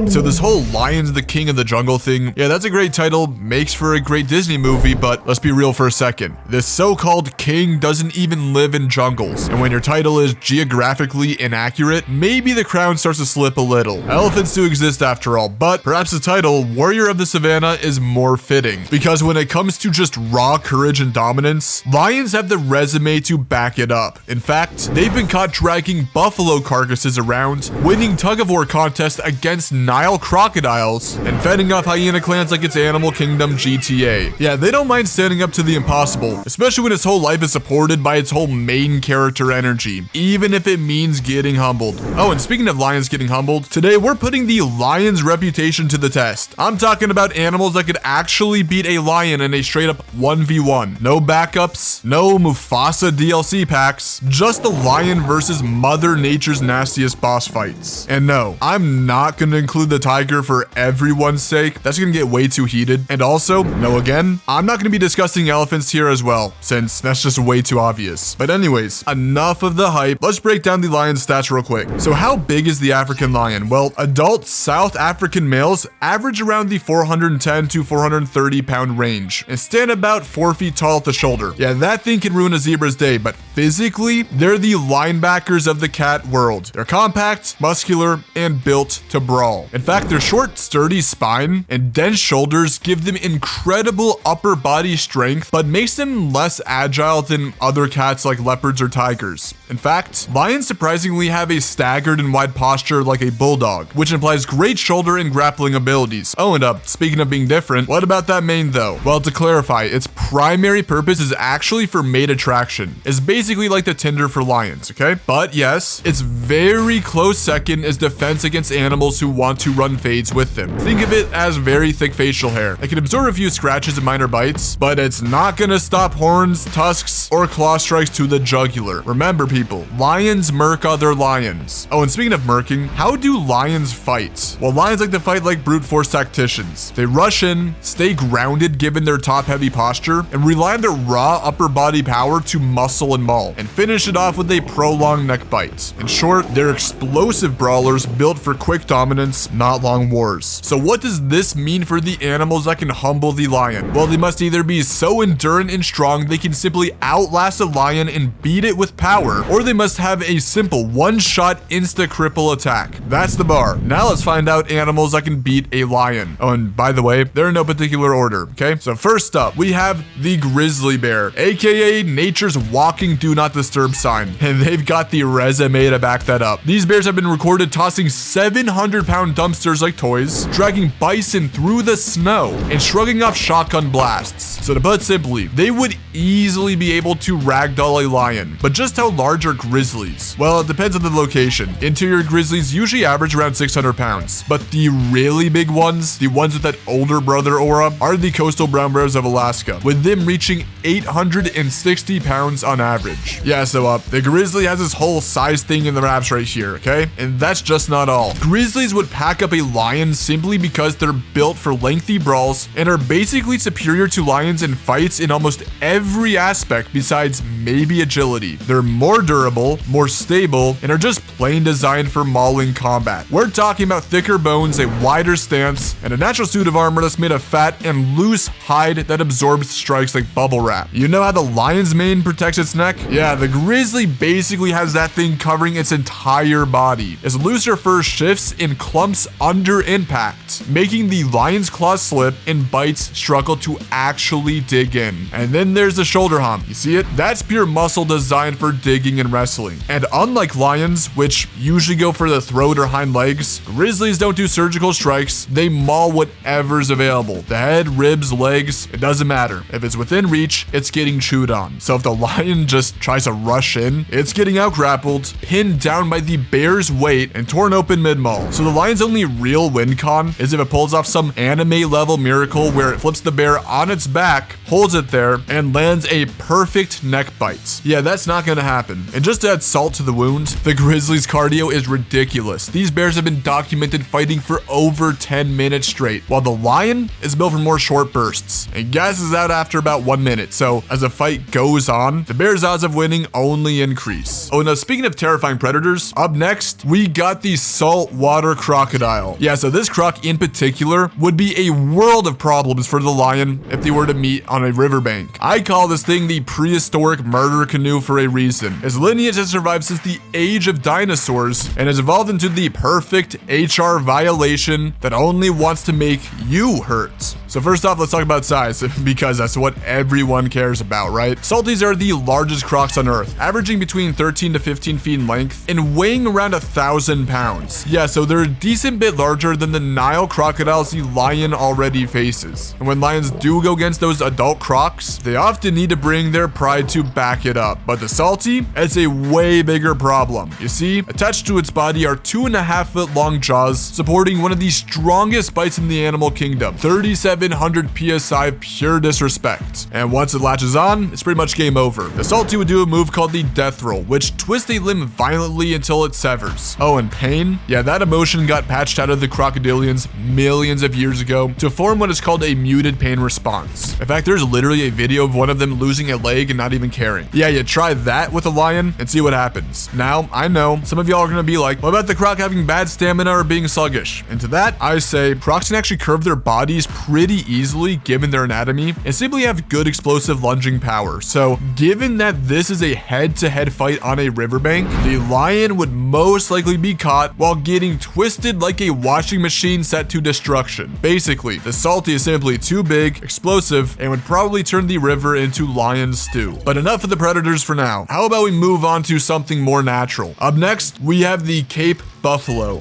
So this whole Lion's the King of the Jungle thing, yeah, that's a great title, makes for a great Disney movie, but let's be real for a second. This so-called king doesn't even live in jungles, and when your title is geographically inaccurate, maybe the crown starts to slip a little. Elephants do exist after all, but perhaps the title, Warrior of the Savannah, is more fitting, because when it comes to just raw courage and dominance, lions have the resume to back it up. In fact, they've been caught dragging buffalo carcasses around, winning tug-of-war contests against Nile crocodiles, and fending off hyena clans like it's Animal Kingdom GTA. Yeah, they don't mind standing up to the impossible, especially when its whole life is supported by its whole main character energy, even if it means getting humbled. Oh, and speaking of lions getting humbled, today we're putting the lion's reputation to the test. I'm talking about animals that could actually beat a lion in a straight up 1v1. No backups, no Mufasa DLC packs, just the lion versus Mother Nature's nastiest boss fights. And no, I'm not gonna include the tiger for everyone's sake. That's gonna get way too heated. And also, no again, I'm not gonna be discussing elephants here as well, since that's just way too obvious. But anyways, enough of the hype. Let's break down the lion's stats real quick. So how big is the African lion? Well, adult South African males average around the 410 to 430 pound range and stand about 4 feet tall at the shoulder. Yeah, that thing can ruin a zebra's day, but physically, they're the linebackers of the cat world. They're compact, muscular, and built to brawl. In fact, their short, sturdy spine and dense shoulders give them incredible upper body strength, but makes them less agile than other cats like leopards or tigers. In fact, lions surprisingly have a staggered and wide posture like a bulldog, which implies great shoulder and grappling abilities. Oh, and speaking of being different, what about that mane though? Well, to clarify, its primary purpose is actually for mate attraction. It's basically like the Tinder for lions, okay? But yes, its very close second is defense against animals who want to run fades with them. Think of it as very thick facial hair. It can absorb a few scratches and minor bites, but it's not gonna stop horns, tusks, or claw strikes to the jugular. Remember people, lions murk other lions. Oh, and speaking of murking, how do lions fight? Well, lions like to fight like brute force tacticians. They rush in, stay grounded given their top heavy posture, and rely on their raw upper body power to muscle and maul, and finish it off with a prolonged neck bite. In short, they're explosive brawlers built for quick dominance, not long wars. So what does this mean for the animals that can humble the lion? Well, they must either be so endurant and strong they can simply outlast a lion and beat it with power, or they must have a simple one-shot insta-cripple attack. That's the bar. Now let's find out animals that can beat a lion. Oh, and by the way, they're in no particular order, okay? So first up, we have the grizzly bear, aka nature's walking do not disturb sign, and they've got the resume to back that up. These bears have been recorded tossing 700-pound dumpsters like toys, dragging bison through the snow, and shrugging off shotgun blasts. So to put it simply, they would easily be able to ragdoll a lion. But just how large are grizzlies? Well, it depends on the location. Interior grizzlies usually average around 600 pounds, but the really big ones, the ones with that older brother aura, are the coastal brown bears of Alaska, with them reaching 860 pounds on average. Yeah, so the grizzly has this whole size thing in the wraps right here, okay? And that's just not all. Grizzlies would pack up a lion simply because they're built for lengthy brawls and are basically superior to lions in fights in almost every aspect besides maybe agility. They're more durable, more stable, and are just plain designed for mauling combat. We're talking about thicker bones, a wider stance, and a natural suit of armor that's made of fat and loose hide that absorbs strikes like bubble wrap. You know how the lion's mane protects its neck? Yeah, the grizzly basically has that thing covering its entire body. Its looser fur shifts in clumps under impact, making the lion's claws slip and bites struggle to actually dig in. And then there's the shoulder hump. You see it? That's pure muscle designed for digging and wrestling. And unlike lions, which usually go for the throat or hind legs, grizzlies don't do surgical strikes. They maul whatever's available. The head, ribs, legs, it doesn't matter. If it's within reach, it's getting chewed on. So if the lion just tries to rush in, it's getting out grappled, pinned down by the bear's weight, and torn open mid-maul. So the lion's only real win con is if it pulls off some anime level miracle where it flips the bear on its back, holds it there, and lands a perfect neck bite. Yeah, that's not gonna happen. And just to add salt to the wound, the grizzly's cardio is ridiculous. These bears have been documented fighting for over 10 minutes straight, while the lion is built for more short bursts and gasses out after about 1 minute. So as the fight goes on, the bear's odds of winning only increase. Oh, now speaking of terrifying predators, up next, we got the saltwater crocodile. crocodile. Yeah, so this croc in particular would be a world of problems for the lion if they were to meet on a riverbank. I call this thing the prehistoric murder canoe for a reason. Its lineage has survived since the age of dinosaurs and has evolved into the perfect HR violation that only wants to make you hurt. So first off, let's talk about size, because that's what everyone cares about, right? Salties are the largest crocs on Earth, averaging between 13 to 15 feet in length and weighing around 1,000 pounds. Yeah, so they're a decent bit larger than the Nile crocodiles the lion already faces. And when lions do go against those adult crocs, they often need to bring their pride to back it up. But the salty, it's a way bigger problem. You see, attached to its body are 2.5-foot long jaws, supporting one of the strongest bites in the animal kingdom, 3,700 PSI of pure disrespect. And once it latches on, it's pretty much game over. The salty would do a move called the death roll, which twists a limb violently until it severs. Oh, and pain? Yeah, that emotion got patched out of the crocodilians millions of years ago to form what is called a muted pain response. In fact, there's literally a video of one of them losing a leg and not even caring. Yeah, you try that with a lion and see what happens. Now, I know some of y'all are gonna be like, what about the croc having bad stamina or being sluggish? And to that, I say crocs can actually curve their bodies pretty easily given their anatomy and simply have good explosive lunging power. So given that this is a head-to-head fight on a riverbank, the lion would most likely be caught while getting twisted like a washing machine set to destruction. Basically, the salty is simply too big, explosive, and would probably turn the river into lion stew. But enough of the predators for now. How about we move on to something more natural? Up next, we have the Cape buffalo.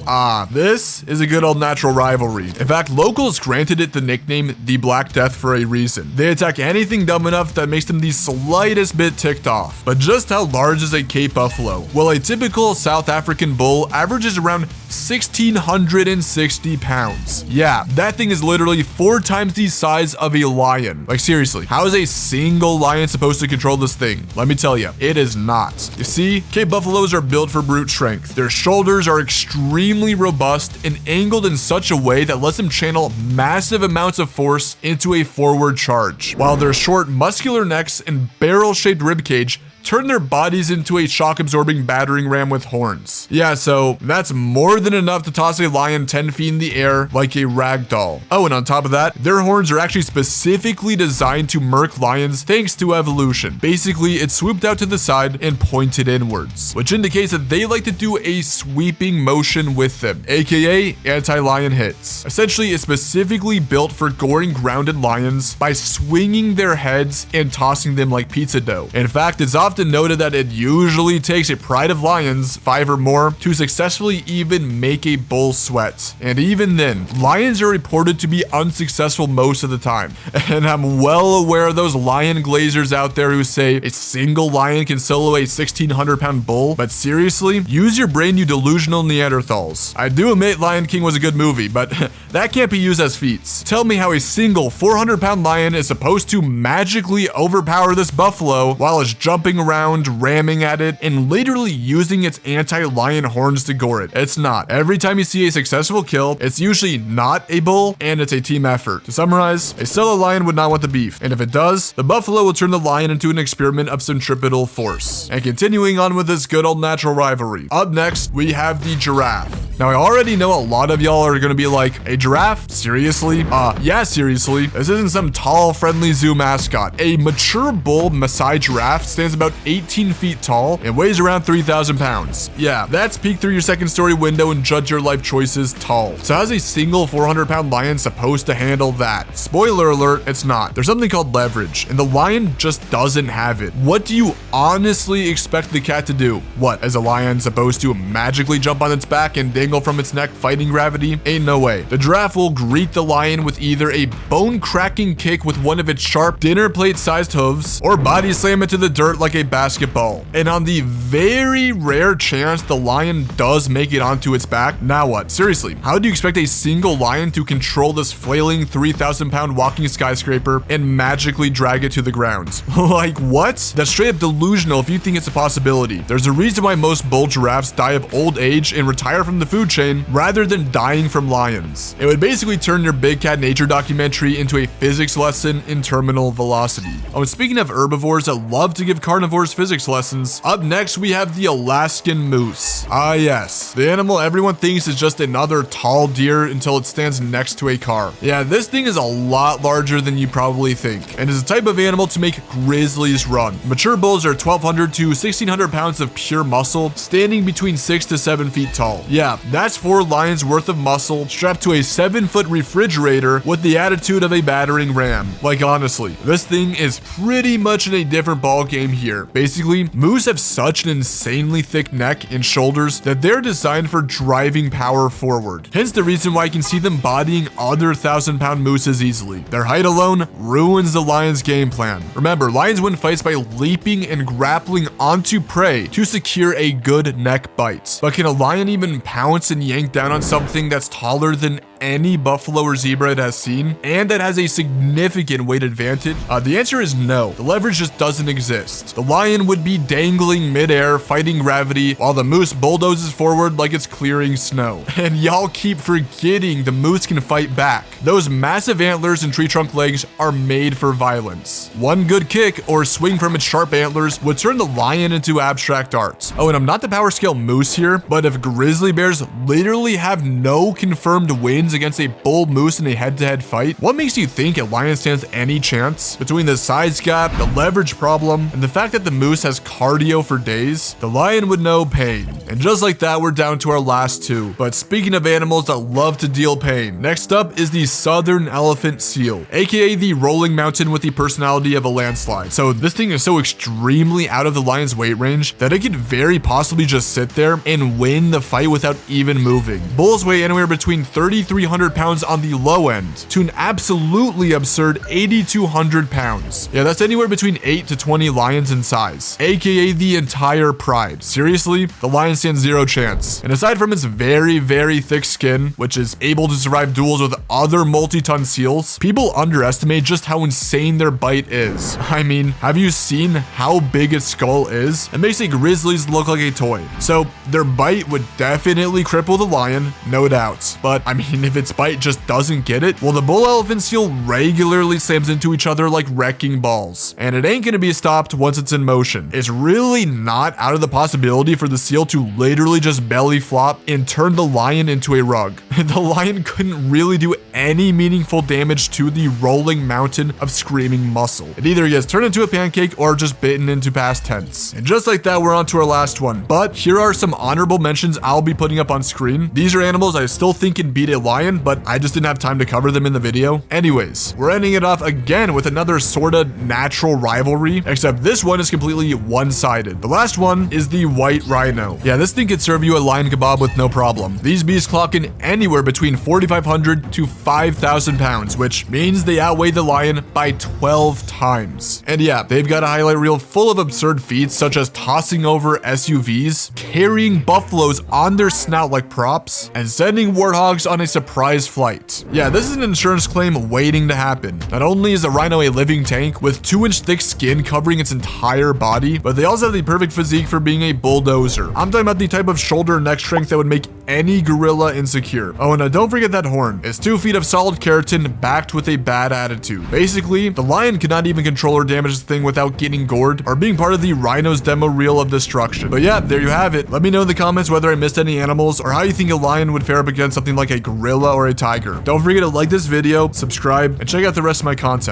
This is a good old natural rivalry. In fact, locals granted it the nickname the Black Death for a reason. They attack anything dumb enough that makes them the slightest bit ticked off. But just how large is a Cape buffalo? Well, a typical South African bull averages around 1,660 pounds. Yeah, that thing is literally 4 times the size of a lion. Like seriously, how is a single lion supposed to control this thing? Let me tell you, it is not. You see, Cape buffaloes are built for brute strength. Their shoulders are extremely robust and angled in such a way that lets them channel massive amounts of force into a forward charge, while their short muscular necks and barrel-shaped ribcage turn their bodies into a shock-absorbing battering ram with horns. Yeah, so that's more than enough to toss a lion 10 feet in the air like a rag doll. Oh, and on top of that, their horns are actually specifically designed to murk lions thanks to evolution. Basically, it's swooped out to the side and pointed inwards, which indicates that they like to do a sweeping motion with them, aka anti-lion hits. Essentially, it's specifically built for goring grounded lions by swinging their heads and tossing them like pizza dough. In fact, it's often noted that it usually takes a pride of lions, 5 or more, to successfully even make a bull sweat. And even then, lions are reported to be unsuccessful most of the time. And I'm well aware of those lion glazers out there who say a single lion can solo a 1,600-pound bull, but seriously, use your brain, you delusional Neanderthals. I do admit Lion King was a good movie, but that can't be used as feats. Tell me how a single 400-pound lion is supposed to magically overpower this buffalo while it's jumping around, ramming at it, and literally using its anti-lion horns to gore it. It's not. Every time you see a successful kill, it's usually not a bull, and it's a team effort. To summarize, a solo lion would not want the beef, and if it does, the buffalo will turn the lion into an experiment of centripetal force. And continuing on with this good old natural rivalry, up next, we have the giraffe. Now, I already know a lot of y'all are gonna be like, a giraffe? Seriously? Yeah, seriously. This isn't some tall, friendly zoo mascot. A mature bull Maasai giraffe stands about 18 feet tall and weighs around 3,000 pounds. Yeah, that's peek through your second story window and judge your life choices tall. So how's a single 400-pound lion supposed to handle that? Spoiler alert, it's not. There's something called leverage, and the lion just doesn't have it. What do you honestly expect the cat to do? What, is a lion supposed to magically jump on its back and dangle from its neck fighting gravity? Ain't no way. The giraffe will greet the lion with either a bone-cracking kick with one of its sharp dinner plate-sized hooves, or body slam it to the dirt like a basketball. And on the very rare chance the lion does make it onto its back, now what? Seriously, how do you expect a single lion to control this flailing 3,000-pound walking skyscraper and magically drag it to the ground? Like what? That's straight up delusional if you think it's a possibility. There's a reason why most bull giraffes die of old age and retire from the food food chain rather than dying from lions. It would basically turn your big cat nature documentary into a physics lesson in terminal velocity. Oh, and speaking of herbivores that love to give carnivores physics lessons, up next we have the Alaskan moose. Ah yes, the animal everyone thinks is just another tall deer until it stands next to a car. Yeah, this thing is a lot larger than you probably think, and is a type of animal to make grizzlies run. Mature bulls are 1,200 to 1,600 pounds of pure muscle, standing between 6 to 7 feet tall. Yeah, that's 4 lions worth of muscle strapped to a 7-foot refrigerator with the attitude of a battering ram. Like honestly, this thing is pretty much in a different ball game here. Basically, moose have such an insanely thick neck and shoulders that they're designed for driving power forward. Hence the reason why you can see them bodying other 1,000-pound mooses easily. Their height alone ruins the lion's game plan. Remember, lions win fights by leaping and grappling onto prey to secure a good neck bite. But can a lion even pounce and yank down on something that's taller than any buffalo or zebra it has seen, and that has a significant weight advantage? The answer is no. The leverage just doesn't exist. The lion would be dangling midair, fighting gravity, while the moose bulldozes forward like it's clearing snow. And y'all keep forgetting the moose can fight back. Those massive antlers and tree trunk legs are made for violence. One good kick or swing from its sharp antlers would turn the lion into abstract art. Oh, and I'm not the power scale moose here, but if grizzly bears literally have no confirmed wins against a bull moose in a head-to-head fight, what makes you think a lion stands any chance? Between the size gap, the leverage problem, and the fact that the moose has cardio for days, the lion would know pain. And just like that, we're down to our last two. But speaking of animals that love to deal pain, next up is the southern elephant seal, aka the rolling mountain with the personality of a landslide. So this thing is so extremely out of the lion's weight range that it could very possibly just sit there and win the fight without even moving. Bulls weigh anywhere between 3,300 pounds on the low end to an absolutely absurd 8,200 pounds. Yeah, that's anywhere between 8 to 20 lions in size, aka the entire pride. Seriously, the lion stands zero chance. And aside from its very, very thick skin, which is able to survive duels with other multi-ton seals, people underestimate just how insane their bite is. I mean, have you seen how big its skull is? It makes a grizzlies look like a toy. So their bite would definitely cripple the lion, no doubt. But I mean, if its bite just doesn't get it, well, the bull elephant seal regularly slams into each other like wrecking balls. And it ain't gonna be stopped once it's in motion. It's really not out of the possibility for the seal to literally just belly flop and turn the lion into a rug. The lion couldn't really do any meaningful damage to the rolling mountain of screaming muscle. It either gets turned into a pancake or just bitten into past tense. And just like that, we're on to our last one. But here are some honorable mentions I'll be putting up on screen. These are animals I still think can beat a lion, but I just didn't have time to cover them in the video. Anyways, we're ending it off again with another sorta natural rivalry, except this one is completely one-sided. The last one is the white rhino. Yeah, this thing could serve you a lion kebab with no problem. These beasts clock in anywhere between 4,500 to 5,000 pounds, which means they outweigh the lion by 12 times. And yeah, they've got a highlight reel full of absurd feats such as tossing over SUVs, carrying buffaloes on their snout like props, and sending warthogs on a surprise flight. Yeah, this is an insurance claim waiting to happen. Not only is the rhino a living tank with 2-inch thick skin covering its entire body, but they also have the perfect physique for being a bulldozer. I'm talking about the type of shoulder and neck strength that would make any gorilla insecure. Oh, and don't forget that horn. It's 2 feet of solid keratin backed with a bad attitude. Basically, the lion could not even control or damage this thing without getting gored or being part of the rhino's demo reel of destruction. But yeah, there you have it. Let me know in the comments whether I missed any animals or how you think a lion would fare up against something like a gorilla or a tiger. Don't forget to like this video, subscribe, and check out the rest of my content.